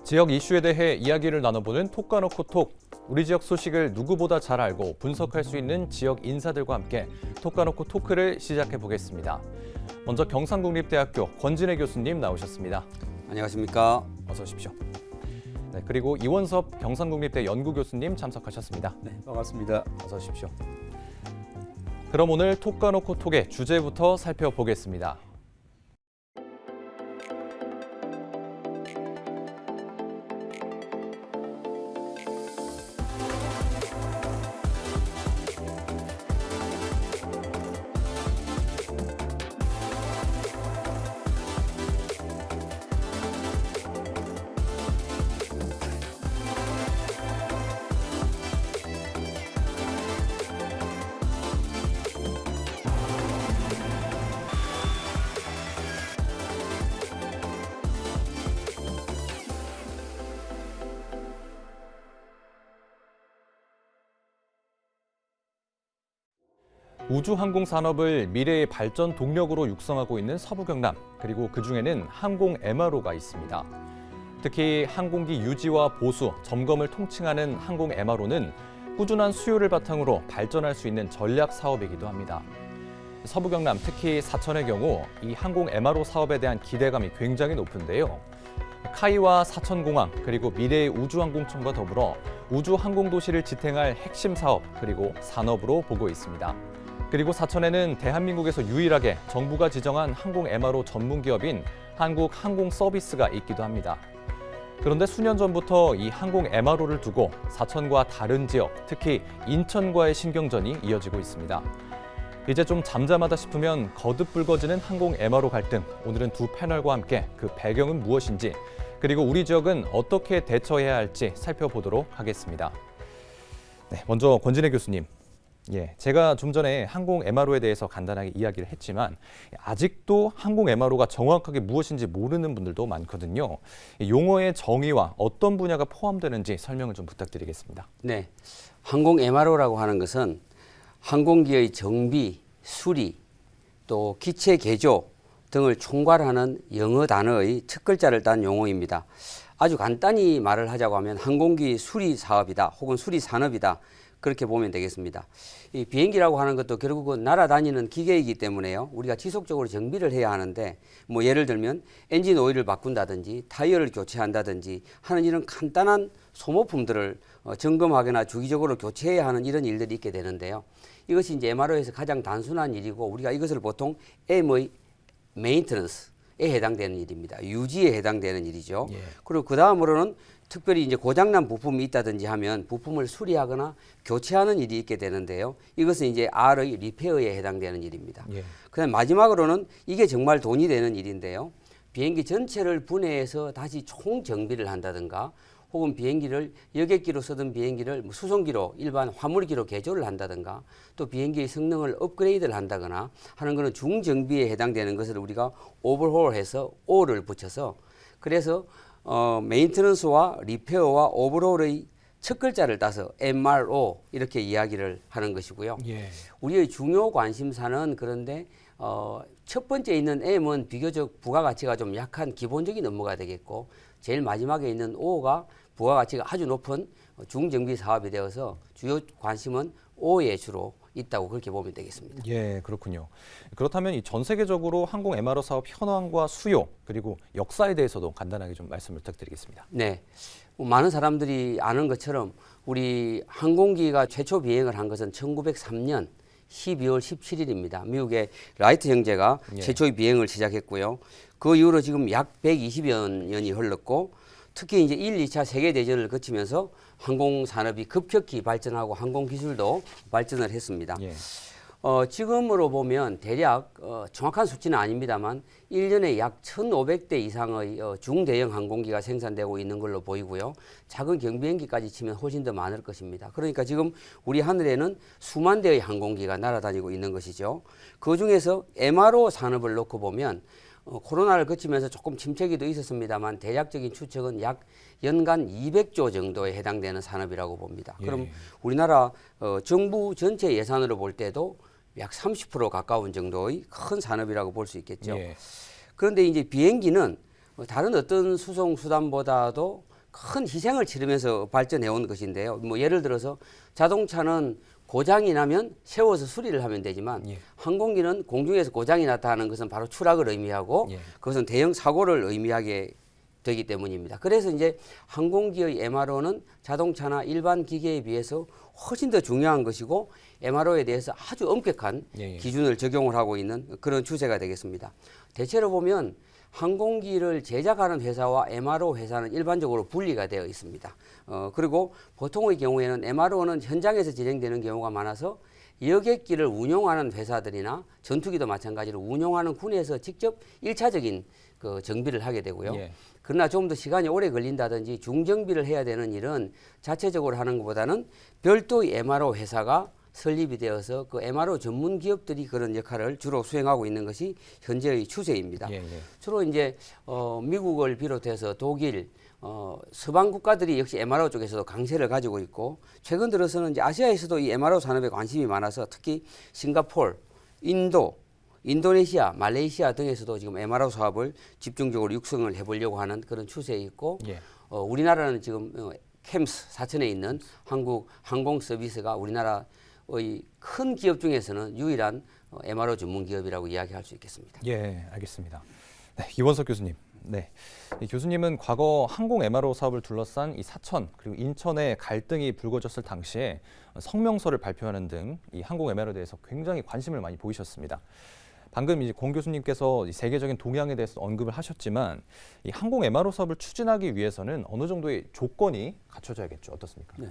지역 이슈에 대해 이야기를 나눠보는 톡과 놓고 톡. 우리 지역 소식을 누구보다 잘 알고 분석할 수 있는 지역 인사들과 함께 톡과 놓고 토크를 시작해 보겠습니다. 먼저 경상국립대학교 권진애 교수님 나오셨습니다. 안녕하십니까. 어서 오십시오. 네, 그리고 이원섭 경상국립대 연구교수님 참석하셨습니다. 네, 반갑습니다. 어서 오십시오. 그럼 오늘 톡과 놓고 톡의 주제부터 살펴보겠습니다. 우주항공 산업을 미래의 발전 동력으로 육성하고 있는 서부 경남, 그리고 그중에는 항공 MRO가 있습니다. 특히 항공기 유지와 보수, 점검을 통칭하는 항공 MRO는 꾸준한 수요를 바탕으로 발전할 수 있는 전략 사업이기도 합니다. 서부 경남, 특히 사천의 경우 이 항공 MRO 사업에 대한 기대감이 굉장히 높은데요. 카이와 사천공항, 그리고 미래의 우주항공청과 더불어 우주항공도시를 지탱할 핵심 사업, 그리고 산업으로 보고 있습니다. 그리고 사천에는 대한민국에서 유일하게 정부가 지정한 항공 MRO 전문 기업인 한국항공서비스가 있기도 합니다. 그런데 수년 전부터 이 항공 MRO를 두고 사천과 다른 지역, 특히 인천과의 신경전이 이어지고 있습니다. 이제 좀 잠잠하다 싶으면 거듭 불거지는 항공 MRO 갈등. 오늘은 두 패널과 함께 그 배경은 무엇인지, 그리고 우리 지역은 어떻게 대처해야 할지 살펴보도록 하겠습니다. 네, 먼저 권진애 교수님. 제가 좀 전에 항공 MRO에 대해서 간단하게 이야기를 했지만 아직도 항공 MRO가 정확하게 무엇인지 모르는 분들도 많거든요. 용어의 정의와 어떤 분야가 포함되는지 설명을 좀 부탁드리겠습니다. 네, 항공 MRO라고 하는 것은 항공기의 정비, 수리, 또 기체 개조 등을 총괄하는 영어 단어의 첫 글자를 딴 용어입니다. 아주 간단히 말을 하자고 하면 항공기 수리 사업이다, 혹은 수리 산업이다. 그렇게 보면 되겠습니다. 이 비행기라고 하는 것도 결국은 날아다니는 기계이기 때문에요. 우리가 지속적으로 정비를 해야 하는데, 뭐 예를 들면 엔진 오일을 바꾼다든지 타이어를 교체한다든지 하는 이런 간단한 소모품들을 점검하거나 주기적으로 교체해야 하는 이런 일들이 있게 되는데요. 이것이 이제 MRO에서 가장 단순한 일이고, 우리가 이것을 보통 M의 메인터넌스에 해당되는 일입니다. 유지에 해당되는 일이죠. 그리고 그 다음으로는 특별히 이제 고장난 부품이 있다든지 하면 부품을 수리하거나 교체하는 일이 있게 되는데요. 이것은 이제 R의 리페어에 해당되는 일입니다. 그다음 마지막으로는 이게 정말 돈이 되는 일인데요. 비행기 전체를 분해해서 다시 총 정비를 한다든가, 혹은 비행기를 여객기로 쓰던 비행기를 수송기로, 일반 화물기로 개조를 한다든가, 또 비행기의 성능을 업그레이드를 한다거나 하는 것은 중정비에 해당되는 것을 우리가 오버홀해서 O를 붙여서, 그래서 메인터넌스와 리페어와 오버홀의 첫 글자를 따서 MRO 이렇게 이야기를 하는 것이고요. 우리의 중요 관심사는 그런데 첫 번째 있는 M은 비교적 부가가치가 좀 약한 기본적인 업무가 되겠고, 제일 마지막에 있는 O가 부가가치가 아주 높은 중정비 사업이 되어서 주요 관심은 O에 주로 있다고 그렇게 보면 되겠습니다. 그렇군요. 그렇다면 이 전 세계적으로 항공 MRO 사업 현황과 수요, 그리고 역사에 대해서도 간단하게 좀 말씀을 부탁드리겠습니다. 네, 많은 사람들이 아는 것처럼 우리 항공기가 최초 비행을 한 것은 1903년 12월 17일입니다. 미국의 라이트 형제가 최초의 비행을 시작했고요. 그 이후로 지금 약 120여 년이 흘렀고, 특히 이제 1, 2차 세계대전을 거치면서 항공산업이 급격히 발전하고 항공기술도 발전을 했습니다. 지금으로 보면 대략 정확한 수치는 아닙니다만 1년에 약 1,500대 이상의 중대형 항공기가 생산되고 있는 걸로 보이고요. 작은 경비행기까지 치면 훨씬 더 많을 것입니다. 그러니까 지금 우리 하늘에는 수만 대의 항공기가 날아다니고 있는 것이죠. 그중에서 MRO 산업을 놓고 보면 코로나를 거치면서 조금 침체기도 있었습니다만 대략적인 추측은 약 연간 200조 정도에 해당되는 산업이라고 봅니다. 그럼 우리나라 정부 전체 예산으로 볼 때도 약 30% 가까운 정도의 큰 산업이라고 볼 수 있겠죠. 그런데 이제 비행기는 다른 어떤 수송 수단보다도 큰 희생을 치르면서 발전해 온 것인데요. 뭐 예를 들어서 자동차는 고장이 나면 세워서 수리를 하면 되지만 예. 항공기는 공중에서 고장이 났다는 것은 바로 추락을 의미하고 예. 그것은 대형 사고를 의미하게 되기 때문입니다. 그래서 이제 항공기의 MRO는 자동차나 일반 기계에 비해서 훨씬 더 중요한 것이고 MRO에 대해서 아주 엄격한 예. 기준을 적용을 하고 있는 그런 추세가 되겠습니다. 대체로 보면 항공기를 제작하는 회사와 MRO 회사는 일반적으로 분리가 되어 있습니다. 그리고 보통의 경우에는 MRO는 현장에서 진행되는 경우가 많아서 여객기를 운용하는 회사들이나 전투기도 마찬가지로 운용하는 군에서 직접 1차적인 그 정비를 하게 되고요. 예. 그러나 좀 더 시간이 오래 걸린다든지 중정비를 해야 되는 일은 자체적으로 하는 것보다는 별도의 MRO 회사가 설립이 되어서 그 MRO 전문 기업들이 그런 역할을 주로 수행하고 있는 것이 현재의 추세입니다. 예. 예. 주로 이제 미국을 비롯해서 독일, 서방 국가들이 역시 MRO 쪽에서도 강세를 가지고 있고 최근 들어서는 이제 아시아에서도 이 MRO 산업에 관심이 많아서 특히 싱가포르, 인도, 인도네시아, 말레이시아 등에서도 지금 MRO 사업을 집중적으로 육성을 해보려고 하는 그런 추세에 있고 예. 우리나라는 지금 캠스 사천에 있는 한국 항공 서비스가 우리나라의 큰 기업 중에서는 유일한 MRO 전문 기업이라고 이야기할 수 있겠습니다. 예, 알겠습니다. 네, 이원석 교수님. 네, 이 교수님은 과거 항공 MRO 사업을 둘러싼 이 사천 그리고 인천의 갈등이 불거졌을 당시에 성명서를 발표하는 등 이 항공 MRO에 대해서 굉장히 관심을 많이 보이셨습니다. 방금 이제 공 교수님께서 이 세계적인 동향에 대해서 언급을 하셨지만 이 항공 MRO 사업을 추진하기 위해서는 어느 정도의 조건이 갖춰져야겠죠. 어떻습니까? 네.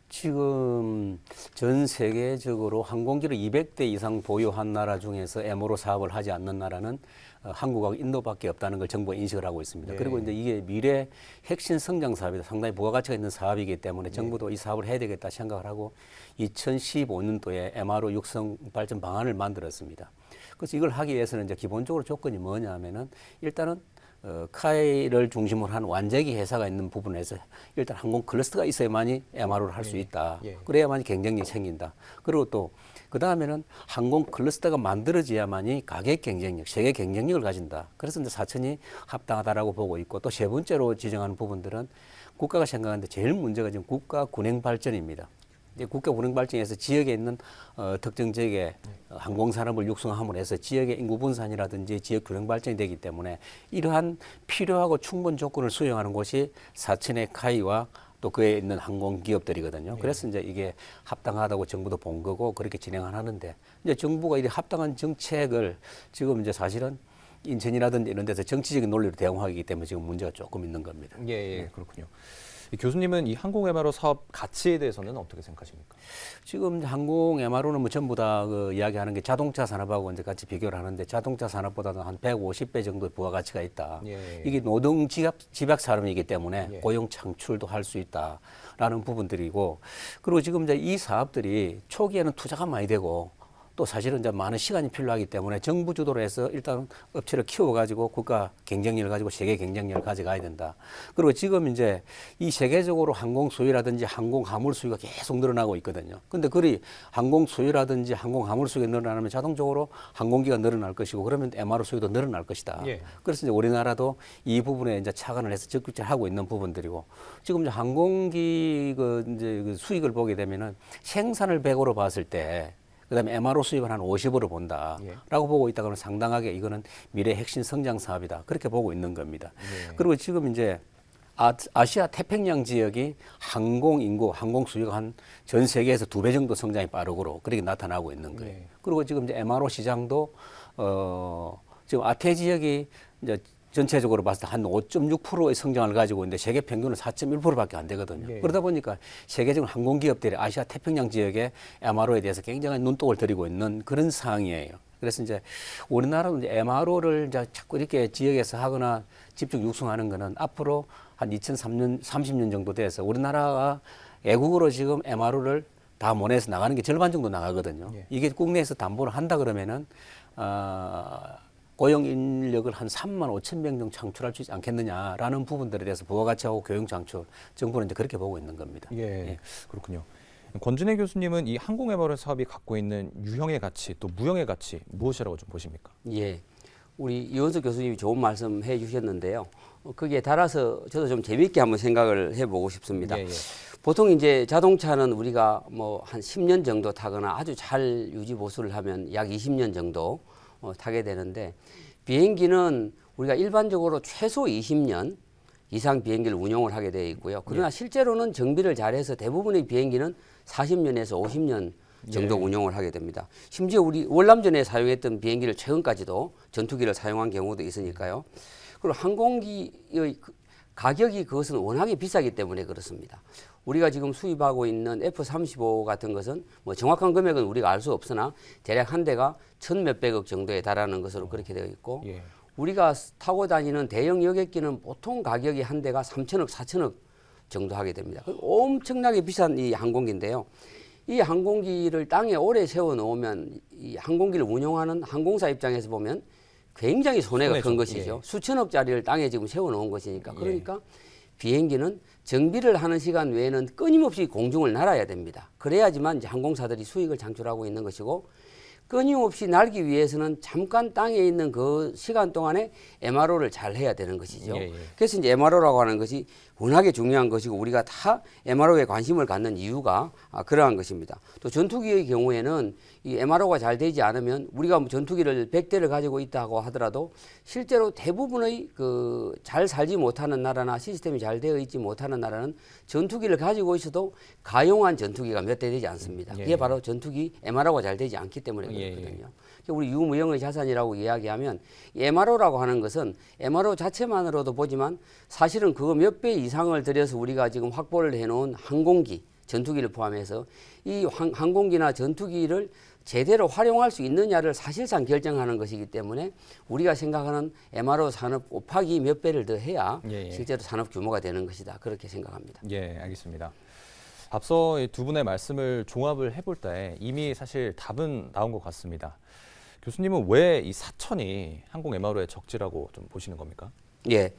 지금 전 세계적으로 항공기를 200대 이상 보유한 나라 중에서 MRO 사업을 하지 않는 나라는 한국하고 인도밖에 없다는 걸 정부가 인식을 하고 있습니다. 네. 그리고 이제 이게 미래 핵심 성장 사업이다. 상당히 부가가치가 있는 사업이기 때문에 정부도 이 사업을 해야 되겠다 생각을 하고 2015년도에 MRO 육성 발전 방안을 만들었습니다. 그래서 이걸 하기 위해서는 이제 기본적으로 조건이 뭐냐면은 일단은 카이를 중심으로 한 완제기 회사가 있는 부분에서 일단 항공 클러스터가 있어야만이 MRO를 할 수 있다. 예. 그래야만이 경쟁력이 생긴다. 그리고 또 그 다음에는 항공 클러스터가 만들어져야만이 가격 경쟁력, 세계 경쟁력을 가진다. 그래서 이제 사천이 합당하다라고 보고 있고 또 세 번째로 지정하는 부분들은 국가가 생각하는데 제일 문제가 지금 국가 군행 발전입니다. 국가 군행 발전에서 지역에 있는 특정 지역의 항공산업을 육성함으로 해서 지역의 인구 분산이라든지 지역 균형 발전이 되기 때문에 이러한 필요하고 충분 조건을 수행하는 곳이 사천의 카이와 또 그에 있는 항공 기업들이거든요. 그래서 이제 이게 합당하다고 정부도 본 거고 그렇게 진행을 하는데 이제 정부가 이 합당한 정책을 지금 이제 사실은 인천이라든지 이런 데서 정치적인 논리로 대응하기 때문에 지금 문제가 조금 있는 겁니다. 예, 그렇군요. 이 교수님은 이 항공 MRO 사업 가치에 대해서는 어떻게 생각하십니까? 지금 항공 MRO는 뭐 전부 다 그 이야기하는 게 자동차 산업하고 이제 같이 비교를 하는데 자동차 산업보다는 한 150배 정도의 부가가치가 있다. 예. 이게 노동 집약 산업이기 때문에 예. 고용 창출도 할 수 있다라는 부분들이고 그리고 지금 이제 이 사업들이 초기에는 투자가 많이 되고 또 사실은 이제 많은 시간이 필요하기 때문에 정부 주도로 해서 일단 업체를 키워가지고 국가 경쟁력을 가지고 세계 경쟁력을 가져가야 된다. 그리고 지금 이제 이 세계적으로 항공 수요라든지 항공 화물 수요가 계속 늘어나고 있거든요. 근데 그리 항공 수요라든지 항공 화물 수요가 늘어나면 자동적으로 항공기가 늘어날 것이고 그러면 MRO 수요도 늘어날 것이다. 예. 그래서 이제 우리나라도 이 부분에 이제 착안을 해서 적극적으로 하고 있는 부분들이고 지금 이제 항공기 그 수익을 보게 되면은 생산을 100으로 봤을 때 그다음에 MRO 수입을 한 50으로 본다라고 예. 보고 있다 그러면 상당하게 이거는 미래 핵심 성장 사업이다 그렇게 보고 있는 겁니다. 예. 그리고 지금 이제 아시아 태평양 지역이 항공 인구, 항공 수요가 한 전 세계에서 2배 정도 성장이 빠르고 그렇게 나타나고 있는 거예요. 예. 그리고 지금 이제 MRO 시장도 지금 아태 지역이 이제 전체적으로 봤을 때 한 5.6%의 성장을 가지고 있는데 세계 평균은 4.1%밖에 안 되거든요. 예. 그러다 보니까 세계적인 항공기업들이 아시아 태평양 지역의 MRO에 대해서 굉장히 눈독을 들이고 있는 그런 상황이에요. 그래서 이제 우리나라는 이제 MRO를 이제 자꾸 이렇게 지역에서 하거나 집중 육성하는 거는 앞으로 한 2003년, 30년 정도 돼서 우리나라가 외국으로 지금 MRO를 다 모내서 나가는 게 절반 정도 나가거든요. 예. 이게 국내에서 담보를 한다 그러면은 고용 인력을 한 3만 5천 명 정도 창출할 수 있지 않겠느냐라는 부분들에 대해서 부가가치하고 교육 창출 정부는 이제 그렇게 보고 있는 겁니다. 예, 그렇군요. 권진애 교수님은 이 항공 MRO 사업이 갖고 있는 유형의 가치 또 무형의 가치 무엇이라고 좀 보십니까? 예, 우리 이원석 교수님이 좋은 말씀 해주셨는데요. 거기에 따라서 저도 좀 재미있게 한번 생각을 해보고 싶습니다. 예, 예. 보통 이제 자동차는 우리가 뭐 한 10년 정도 타거나 아주 잘 유지 보수를 하면 약 20년 정도 타게 되는데, 비행기는 우리가 일반적으로 최소 20년 이상 비행기를 운용을 하게 되어 있고요. 그러나 실제로는 정비를 잘해서 대부분의 비행기는 40년에서 50년 정도 운용을 하게 됩니다. 심지어 우리 월남전에 사용했던 비행기를 최근까지도 전투기를 사용한 경우도 있으니까요. 그리고 항공기의 가격이 그것은 워낙에 비싸기 때문에 그렇습니다. 우리가 지금 수입하고 있는 F-35 같은 것은 뭐 정확한 금액은 우리가 알 수 없으나 대략 한 대가 천 몇백억 정도에 달하는 것으로 그렇게 되어 있고, 예. 우리가 타고 다니는 대형 여객기는 보통 가격이 한 대가 3천억, 4천억 정도 하게 됩니다. 엄청나게 비싼 이 항공기인데요. 이 항공기를 땅에 오래 세워 놓으면 이 항공기를 운용하는 항공사 입장에서 보면 굉장히 손해가 손해죠. 큰 것이죠. 예. 수천억짜리를 땅에 지금 세워 놓은 것이니까. 그러니까 비행기는 정비를 하는 시간 외에는 끊임없이 공중을 날아야 됩니다. 그래야지만 이제 항공사들이 수익을 창출하고 있는 것이고, 끊임없이 날기 위해서는 잠깐 땅에 있는 그 시간 동안에 MRO를 잘 해야 되는 것이죠. 예, 예. 그래서 이제 MRO라고 하는 것이 워낙에 중요한 것이고, 우리가 다 MRO에 관심을 갖는 이유가 그러한 것입니다. 또 전투기의 경우에는 이 MRO가 잘 되지 않으면, 우리가 뭐 전투기를 100대를 가지고 있다고 하더라도 실제로 대부분의 그 잘 살지 못하는 나라나 시스템이 잘 되어 있지 못하는 나라는 전투기를 가지고 있어도 가용한 전투기가 몇 대 되지 않습니다. 예. 그게 바로 전투기 MRO가 잘 되지 않기 때문에 예, 그렇거든요. 예. 그러니까 우리 유무형의 자산이라고 이야기하면, MRO라고 하는 것은 MRO 자체만으로도 보지만 사실은 그거 몇 배 이상을 들여서 우리가 지금 확보를 해놓은 항공기, 전투기를 포함해서 이 항공기나 전투기를 제대로 활용할 수 있느냐를 사실상 결정하는 것이기 때문에, 우리가 생각하는 MRO 산업 곱하기 몇 배를 더 해야 예, 예. 실제로 산업 규모가 되는 것이다. 그렇게 생각합니다. 예, 알겠습니다. 앞서 이 두 분의 말씀을 종합을 해볼 때 이미 사실 답은 나온 것 같습니다. 교수님은 왜 이 사천이 항공 MRO에 적지라고 좀 보시는 겁니까? 예.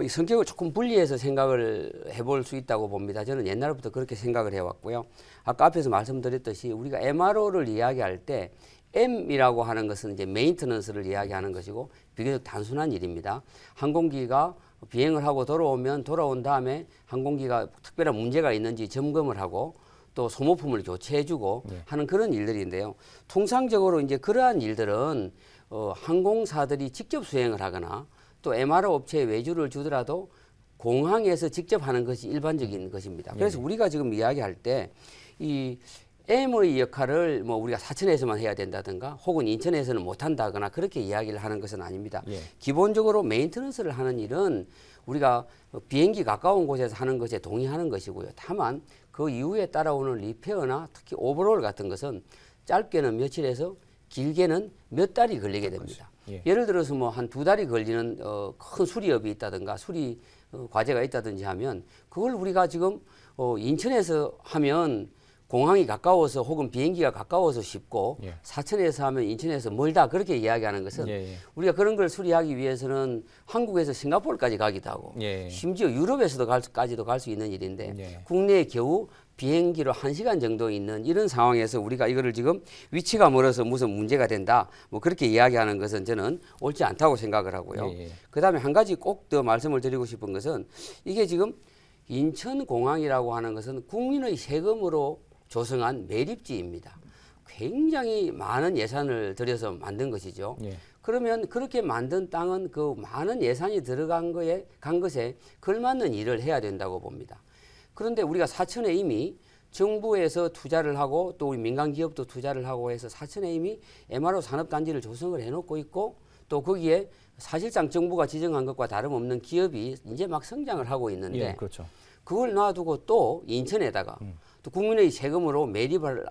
이 성격을 조금 분리해서 생각을 해볼 수 있다고 봅니다. 저는 옛날부터 그렇게 생각을 해왔고요. 아까 앞에서 말씀드렸듯이 우리가 MRO를 이야기할 때 M이라고 하는 것은 이제 메인터넌스를 이야기하는 것이고, 비교적 단순한 일입니다. 항공기가 비행을 하고 돌아온 다음에 항공기가 특별한 문제가 있는지 점검을 하고 또 소모품을 교체해주고 하는 그런 일들인데요. 통상적으로 이제 그러한 일들은 항공사들이 직접 수행을 하거나 또 MRO 업체에 외주를 주더라도 공항에서 직접 하는 것이 일반적인 것입니다. 그래서 우리가 지금 이야기할 때 이 M의 역할을 뭐 우리가 사천에서만 해야 된다든가 혹은 인천에서는 못한다거나 그렇게 이야기를 하는 것은 아닙니다. 예. 기본적으로 메인터넌스를 하는 일은 우리가 비행기 가까운 곳에서 하는 것에 동의하는 것이고요. 다만 그 이후에 따라오는 리페어나 특히 오버롤 같은 것은 짧게는 며칠에서 길게는 몇 달이 걸리게 됩니다. 예. 예를 들어서 뭐 한 2달이 걸리는 큰 수리업이 있다든가 수리 과제가 있다든지 하면, 그걸 우리가 지금 인천에서 하면 공항이 가까워서 혹은 비행기가 가까워서 쉽고, 예. 사천에서 하면 인천에서 멀다, 그렇게 이야기하는 것은 예, 예. 우리가 그런 걸 수리하기 위해서는 한국에서 싱가포르까지 가기도 하고 예. 심지어 유럽에서도 갈 수 있는 일인데 예. 국내에 겨우 비행기로 1시간 정도 있는 이런 상황에서 우리가 이거를 지금 위치가 멀어서 무슨 문제가 된다, 뭐 그렇게 이야기하는 것은 저는 옳지 않다고 생각을 하고요. 예, 예. 그다음에 한 가지 꼭 더 말씀을 드리고 싶은 것은, 이게 지금 인천공항이라고 하는 것은 국민의 세금으로 조성한 매립지입니다. 굉장히 많은 예산을 들여서 만든 것이죠. 예. 그러면 그렇게 만든 땅은 그 많은 예산이 들어간 간 것에 걸맞는 일을 해야 된다고 봅니다. 그런데 우리가 사천에 이미 정부에서 투자를 하고 또 우리 민간 기업도 투자를 하고 해서 사천에 이미 MRO 산업단지를 조성을 해놓고 있고, 또 거기에 사실상 정부가 지정한 것과 다름없는 기업이 이제 막 성장을 하고 있는데, 예, 그렇죠. 그걸 놔두고 또 인천에다가 또 국민의 세금으로 매립을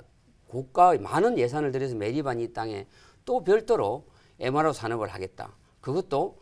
많은 예산을 들여서 매립한 이 땅에 또 별도로 MRO 산업을 하겠다. 그것도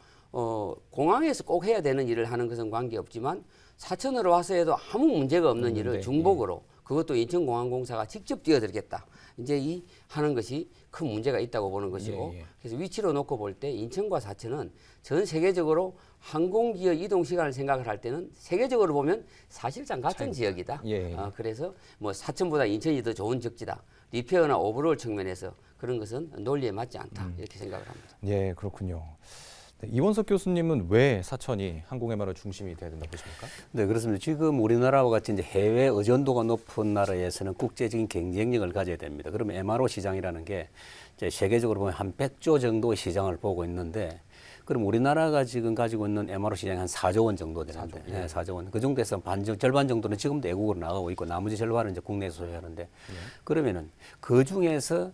공항에서 꼭 해야 되는 일을 하는 것은 관계없지만 사천으로 와서 해도 아무 문제가 없는 일을 중복으로 그것도 인천공항공사가 직접 뛰어들겠다. 이제 이 하는 것이 큰 문제가 있다고 보는 것이고, 예, 예. 그래서 위치로 놓고 볼 때 인천과 사천은 전 세계적으로 항공기의 이동 시간을 생각을 할 때는 세계적으로 보면 사실상 같은 지역이다. 예. 그래서 뭐 사천보다 인천이 더 좋은 적지다. 리페어나 오버롤 측면에서 그런 것은 논리에 맞지 않다. 이렇게 생각을 합니다. 예, 그렇군요. 네, 이원석 교수님은 왜 사천이 항공MRO 중심이 돼야 된다고 보십니까? 네, 그렇습니다. 지금 우리나라와 같이 이제 해외 의존도가 높은 나라에서는 국제적인 경쟁력을 가져야 됩니다. 그러면 MRO 시장이라는 게 이제 세계적으로 보면 한 100조 정도의 시장을 보고 있는데, 그럼 우리나라가 지금 가지고 있는 MRO 시장이 한 4조 원 정도 되는데, 4조, 네, 4조 원. 그 정도에서 절반 정도는 지금도 외국으로 나가고 있고, 나머지 절반은 이제 국내에서 소유하는데, 그러면은 그 중에서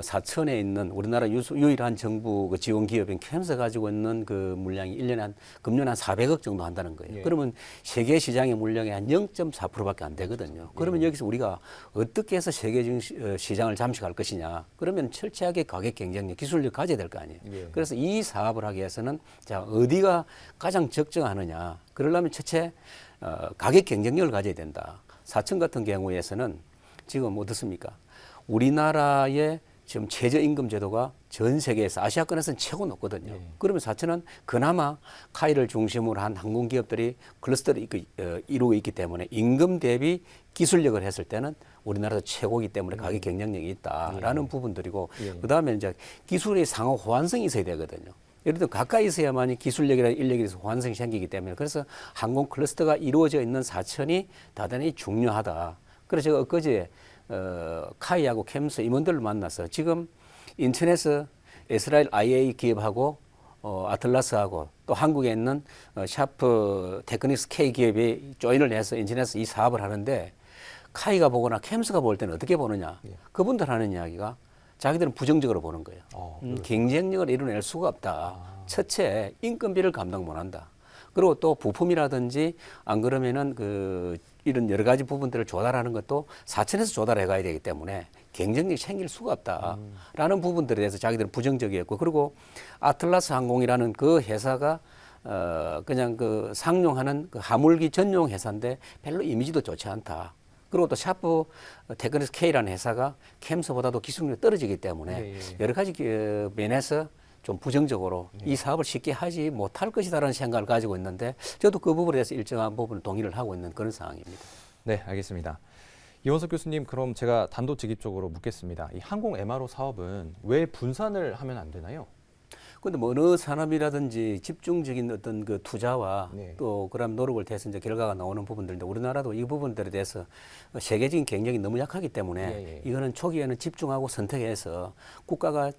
사천에 있는 우리나라 유일한 정부 그 지원 기업인 캠스가 가지고 있는 그 물량이 1년에 금년 한 400억 정도 한다는 거예요. 예. 그러면 세계 시장의 물량의 한 0.4%밖에 안 되거든요. 그러면 여기서 우리가 어떻게 해서 세계적인 시장을 잠식할 것이냐? 그러면 철저하게 가격 경쟁력, 기술력 가져야 될 거 아니에요. 예. 그래서 이 사업을 하기 위해서는 자, 어디가 가장 적정하느냐? 그러려면 첫째 가격 경쟁력을 가져야 된다. 사천 같은 경우에서는 지금 어떻습니까? 우리나라의 지금 최저임금 제도가 전 세계에서 아시아권에서는 최고 높거든요. 예. 그러면 사천은 그나마 카이를 중심으로 한 항공기업들이 클러스터를 이루고 있기 때문에 임금 대비 기술력을 했을 때는 우리나라도 최고이기 때문에 가격 경쟁력이 있다라는 부분들이고, 그다음에 이제 기술의 상호 호환성이 있어야 되거든요. 예를 들어 가까이 있어야만이 기술력이나 인력에 대해서 호환성이 생기기 때문에, 그래서 항공 클러스터가 이루어져 있는 사천이 대단히 중요하다. 그래서 제가 엊그제 카이하고 캠스 임원들을 만나서 지금 인천에서 이스라엘 IA 기업하고 아틀라스하고 또 한국에 있는 샤프 테크닉스 K 기업이 조인을 해서 인천에서 이 사업을 하는데, 카이가 보거나 캠스가 볼 때는 어떻게 보느냐? 그분들 하는 이야기가 자기들은 부정적으로 보는 거예요. 경쟁력을 이뤄낼 수가 없다. 첫째, 인건비를 감당 못한다. 그리고 또 부품이라든지 안 그러면은 이런 여러 가지 부분들을 조달하는 것도 사천에서 조달해 가야 되기 때문에 경쟁력이 생길 수가 없다라는 부분들에 대해서 자기들은 부정적이었고, 그리고 아틀라스 항공이라는 그 회사가 그냥 그 상용하는 그 하물기 전용 회사인데 별로 이미지도 좋지 않다. 그리고 또 샤프 테크닉스 K라는 회사가 캠스보다도 기술력이 떨어지기 때문에 여러 가지 면에서 좀 부정적으로 이 사업을 쉽게 하지 못할 것이다라는 생각을 가지고 있는데, 저도 그 부분에 대해서 일정한 부분을 동의를 하고 있는 그런 상황입니다. 네, 알겠습니다. 이원석 교수님, 그럼 제가 단도직입적으로 묻겠습니다. 이 항공MRO 사업은 왜 분산을 하면 안 되나요? 그런데 뭐 어느 산업이라든지 집중적인 어떤 그 투자와 또 그런 노력을 통해서 이제 결과가 나오는 부분들인데, 우리나라도 이 부분들에 대해서 세계적인 경쟁이 너무 약하기 때문에 이거는 초기에는 집중하고 선택해서 국가가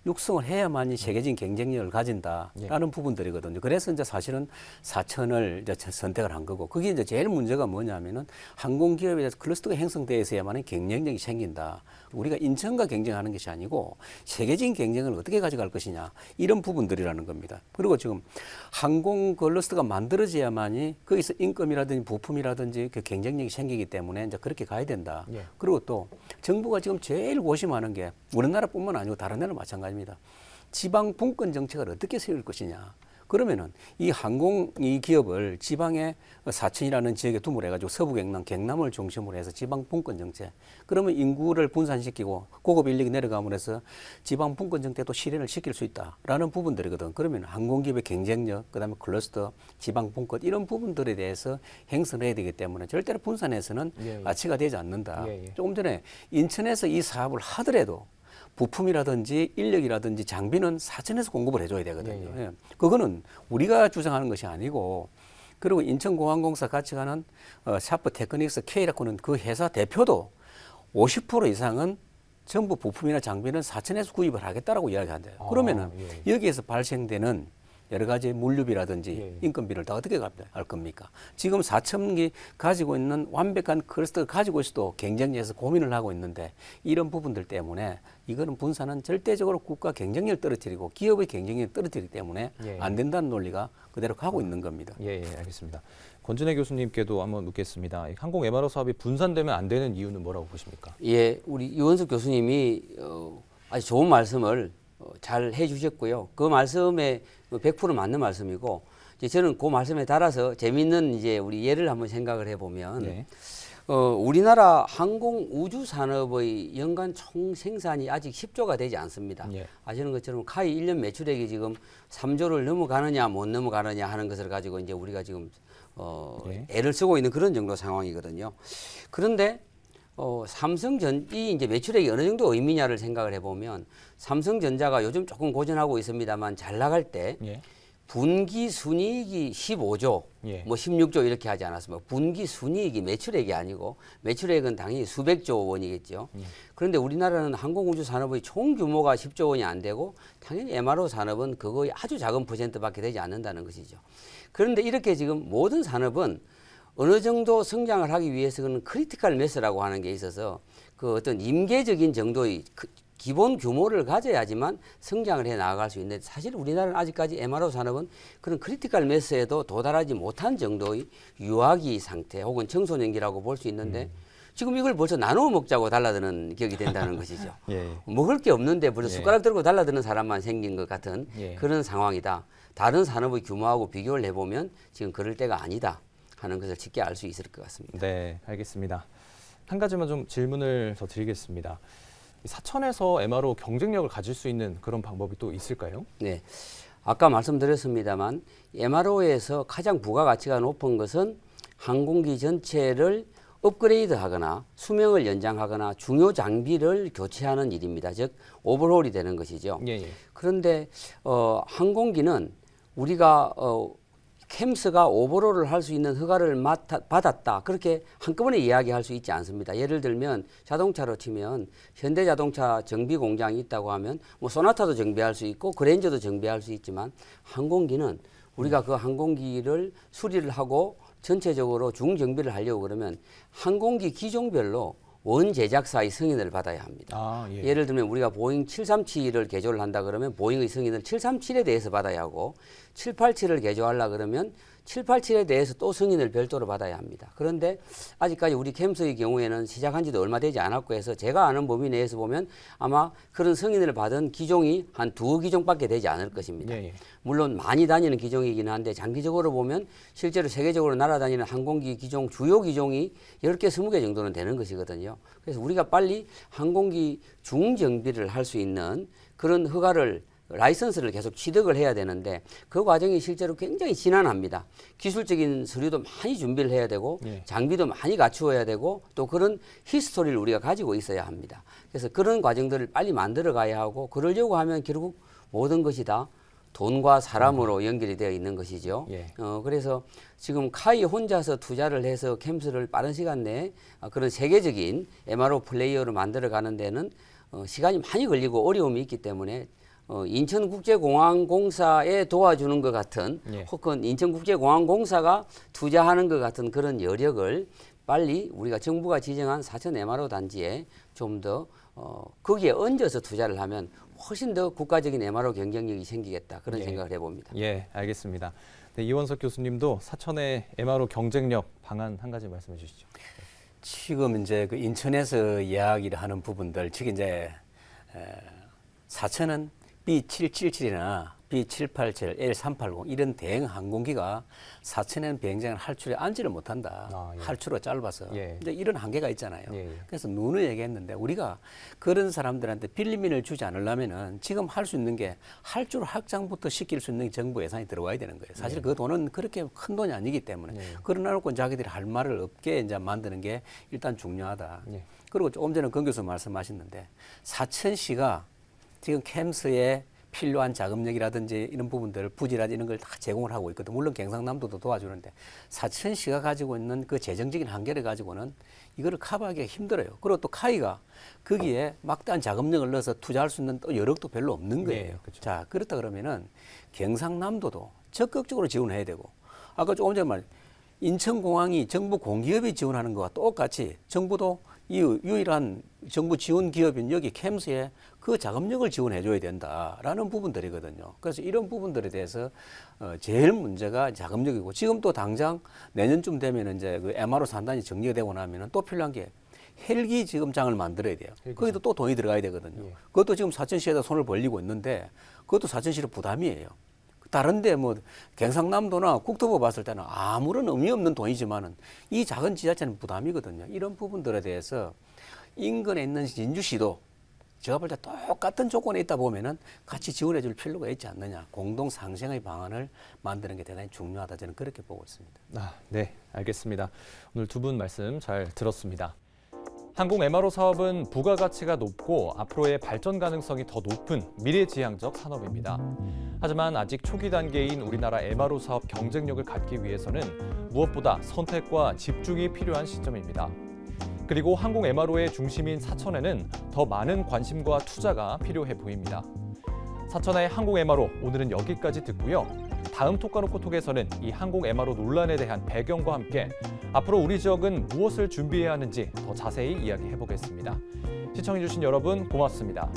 육성을 해야만이 세계적인 경쟁력을 가진다라는 부분들이거든요. 그래서 이제 사실은 사천을 이제 선택을 한 거고, 그게 이제 제일 문제가 뭐냐면은 항공기업에 대해서 클러스터가 형성되어 있어야만이 경쟁력이 생긴다. 우리가 인천과 경쟁하는 것이 아니고 세계적인 경쟁을 어떻게 가져갈 것이냐, 이런 부분들이라는 겁니다. 그리고 지금 항공 클러스터가 만들어져야만이 거기서 인건이라든지 부품이라든지 그 경쟁력이 생기기 때문에 이제 그렇게 가야 된다. 그리고 또 정부가 지금 제일 고심하는 게 우리나라뿐만 아니고 다른 나라 마찬가지입니다. 지방 분권 정책을 어떻게 세울 것이냐. 그러면은 이 항공 이 기업을 지방의 사천이라는 지역에 두물 해가지고 서부 경남, 경남을 중심으로 해서 지방 분권 정책. 그러면 인구를 분산시키고 고급 인력이 내려감으로써 지방 분권 정책도 실현을 시킬 수 있다라는 부분들이거든. 그러면 항공기업의 경쟁력, 그다음에 클러스터, 지방 분권 이런 부분들에 대해서 행선을 해야 되기 때문에 절대로 분산해서는 가치가 되지 않는다. 조금 전에 인천에서 이 사업을 하더라도 부품이라든지 인력이라든지 장비는 사천에서 공급을 해줘야 되거든요. 예. 그거는 우리가 주장하는 것이 아니고, 그리고 인천공항공사 같이 가는 샤프 테크닉스 K라고는 그 회사 대표도 50% 이상은 전부 부품이나 장비는 사천에서 구입을 하겠다라고 이야기한대요. 그러면은 여기에서 발생되는 여러 가지 물류비라든지 인건비를 다 어떻게 할 겁니까? 지금 사천기 가지고 있는 완벽한 클러스터를 가지고 있어도 경쟁력에서 고민을 하고 있는데, 이런 부분들 때문에 이거는 분산은 절대적으로 국가 경쟁력을 떨어뜨리고 기업의 경쟁력을 떨어뜨리기 때문에 안 된다는 논리가 그대로 가고 있는 겁니다. 알겠습니다. 권진애 교수님께도 한번 묻겠습니다. 항공MRO 사업이 분산되면 안 되는 이유는 뭐라고 보십니까? 예, 우리 이원석 교수님이 아주 좋은 말씀을 잘 해주셨고요. 그 말씀에 100% 맞는 말씀이고, 이제 저는 그 말씀에 따라서 재미있는 이제 우리 예를 한번 생각을 해보면, 우리나라 항공 우주 산업의 연간 총 생산이 아직 10조가 되지 않습니다. 아시는 것처럼 카이 1년 매출액이 지금 3조를 넘어가느냐 못 넘어가느냐 하는 것을 가지고 이제 우리가 지금 애를 쓰고 있는 그런 정도 상황이거든요. 그런데 삼성전이 이제 매출액이 어느 정도 의미냐를 생각을 해보면, 삼성전자가 요즘 조금 고전하고 있습니다만 잘 나갈 때 분기 순이익이 15조, 예. 뭐 16조 이렇게 하지 않았습니까? 분기 순이익이 매출액이 아니고 매출액은 당연히 수백조 원이겠죠. 그런데 우리나라는 항공우주 산업의 총 규모가 10조 원이 안 되고 당연히 MRO 산업은 그거의 아주 작은 퍼센트밖에 되지 않는다는 것이죠. 그런데 이렇게 지금 모든 산업은 어느 정도 성장을 하기 위해서는 크리티컬 매스라고 하는 게 있어서 그 어떤 임계적인 정도의 기본 규모를 가져야지만 성장을 해 나아갈 수 있는데 사실 우리나라는 아직까지 MRO 산업은 그런 크리티컬 매스에도 도달하지 못한 정도의 유아기 상태 혹은 청소년기라고 볼 수 있는데 지금 이걸 벌써 나누어 먹자고 달라드는 격이 된다는 것이죠. 예. 먹을 게 없는데 벌써 예. 숟가락 들고 달라드는 사람만 생긴 것 같은 예. 그런 상황이다. 다른 산업의 규모하고 비교를 해보면 지금 그럴 때가 아니다 하는 것을 쉽게 알 수 있을 것 같습니다. 네, 알겠습니다. 한 가지만 좀 질문을 더 드리겠습니다. 사천에서 MRO 경쟁력을 가질 수 있는 그런 방법이 또 있을까요? 네. 아까 말씀드렸습니다만 MRO에서 가장 부가가치가 높은 것은 항공기 전체를 업그레이드하거나 수명을 연장하거나 중요 장비를 교체하는 일입니다. 즉 오버홀이 되는 것이죠. 예, 예. 그런데 항공기는 우리가 캠스가 오버롤을 할 수 있는 허가를 받았다. 그렇게 한꺼번에 이야기할 수 있지 않습니다. 예를 들면 자동차로 치면 현대자동차 정비 공장이 있다고 하면 뭐 소나타도 정비할 수 있고 그랜저도 정비할 수 있지만 항공기는 우리가 그 항공기를 수리를 하고 전체적으로 중정비를 하려고 그러면 항공기 기종별로 원 제작사의 승인을 받아야 합니다. 아, 예. 예를 들면 우리가 보잉 737을 개조를 한다 그러면 보잉의 승인을 737에 대해서 받아야 하고 787을 개조하려 그러면 787에 대해서 또 승인을 별도로 받아야 합니다. 그런데 아직까지 우리 캠스의 경우에는 시작한 지도 얼마 되지 않았고 해서 제가 아는 범위 내에서 보면 아마 그런 승인을 받은 기종이 한 2기종밖에 되지 않을 것입니다. 예, 예. 물론 많이 다니는 기종이긴 한데 장기적으로 보면 실제로 세계적으로 날아다니는 항공기 기종 주요 기종이 10개, 20개 정도는 되는 것이거든요. 그래서 우리가 빨리 항공기 중정비를 할 수 있는 그런 허가를 라이선스를 계속 취득을 해야 되는데 그 과정이 실제로 굉장히 지난합니다. 기술적인 서류도 많이 준비를 해야 되고 예. 장비도 많이 갖추어야 되고 또 그런 히스토리를 우리가 가지고 있어야 합니다. 그래서 그런 과정들을 빨리 만들어 가야 하고 그러려고 하면 결국 모든 것이 다 돈과 사람으로 연결이 되어 있는 것이죠. 예. 그래서 지금 카이 혼자서 투자를 해서 캠스를 빠른 시간 내에 그런 세계적인 MRO 플레이어로 만들어 가는 데는 시간이 많이 걸리고 어려움이 있기 때문에 인천국제공항공사에 도와주는 것 같은 예. 혹은 인천국제공항공사가 투자하는 것 같은 그런 여력을 빨리 우리가 정부가 지정한 사천 MRO 단지에 좀 더 거기에 얹어서 투자를 하면 훨씬 더 국가적인 MRO 경쟁력이 생기겠다 그런 예. 생각을 해봅니다. 예, 알겠습니다. 네, 이원석 교수님도 사천의 MRO 경쟁력 방안 한 가지 말씀해 주시죠. 지금 이제 그 인천에서 이야기를 하는 부분들, 즉 이제 사천은 B777이나 B787, L380 이런 대형 항공기가 사천에는 비행장을 할출에 앉지를 못한다. 아, 예. 할출로 짧아서. 예. 이제 이런 한계가 있잖아요. 예, 예. 그래서 누누이 얘기했는데 우리가 그런 사람들한테 빌리민을 주지 않으려면은 지금 할 수 있는 게 할줄 확장부터 시킬 수 있는 정부 예산이 들어와야 되는 거예요. 사실 그 돈은 그렇게 큰 돈이 아니기 때문에 그러나 놓고 자기들이 할 말을 없게 이제 만드는 게 일단 중요하다. 예. 그리고 조금 전에 권 교수 말씀하셨는데 사천시가 지금 캠스에 필요한 자금력이라든지 이런 부분들, 부지라든지 이런 걸 다 제공을 하고 있거든. 물론 경상남도도 도와주는데 사천시가 가지고 있는 그 재정적인 한계를 가지고는 이거를 커버하기가 힘들어요. 그리고 또 카이가 거기에 막대한 자금력을 넣어서 투자할 수 있는 또 여력도 별로 없는 거예요. 네, 그렇죠. 자, 그렇다 그러면은 경상남도도 적극적으로 지원해야 되고 아까 조금 전에 말 인천공항이 정부 공기업이 지원하는 것과 똑같이 정부도 이 유일한 정부 지원 기업인 여기 캠스에 그 자금력을 지원해 줘야 된다라는 부분들이거든요. 그래서 이런 부분들에 대해서 제일 문제가 자금력이고 지금 또 당장 내년쯤 되면 이제 그 MRO 산단이 정리가 되고 나면은 또 필요한 게 헬기 지금 장을 만들어야 돼요. 거기도 또 돈이 들어가야 되거든요. 예. 그것도 지금 사천시에다 손을 벌리고 있는데 그것도 사천시로 부담이에요. 다른데 뭐 경상남도나 국토부 봤을 때는 아무런 의미 없는 돈이지만은 이 작은 지자체는 부담이거든요. 이런 부분들에 대해서 인근에 있는 진주시도 제가 볼 때 똑같은 조건에 있다 보면은 같이 지원해 줄 필요가 있지 않느냐. 공동 상생의 방안을 만드는 게 대단히 중요하다. 저는 그렇게 보고 있습니다. 네, 알겠습니다. 오늘 두 분 말씀 잘 들었습니다. 항공 MRO 사업은 부가가치가 높고 앞으로의 발전 가능성이 더 높은 미래지향적 산업입니다. 하지만 아직 초기 단계인 우리나라 MRO 사업 경쟁력을 갖기 위해서는 무엇보다 선택과 집중이 필요한 시점입니다. 그리고 항공 MRO의 중심인 사천에는 더 많은 관심과 투자가 필요해 보입니다. 사천의 항공 MRO 오늘은 여기까지 듣고요. 다음 톡카노코톡에서는 이 항공 MRO 논란에 대한 배경과 함께 앞으로 우리 지역은 무엇을 준비해야 하는지 더 자세히 이야기해 보겠습니다. 시청해주신 여러분 고맙습니다.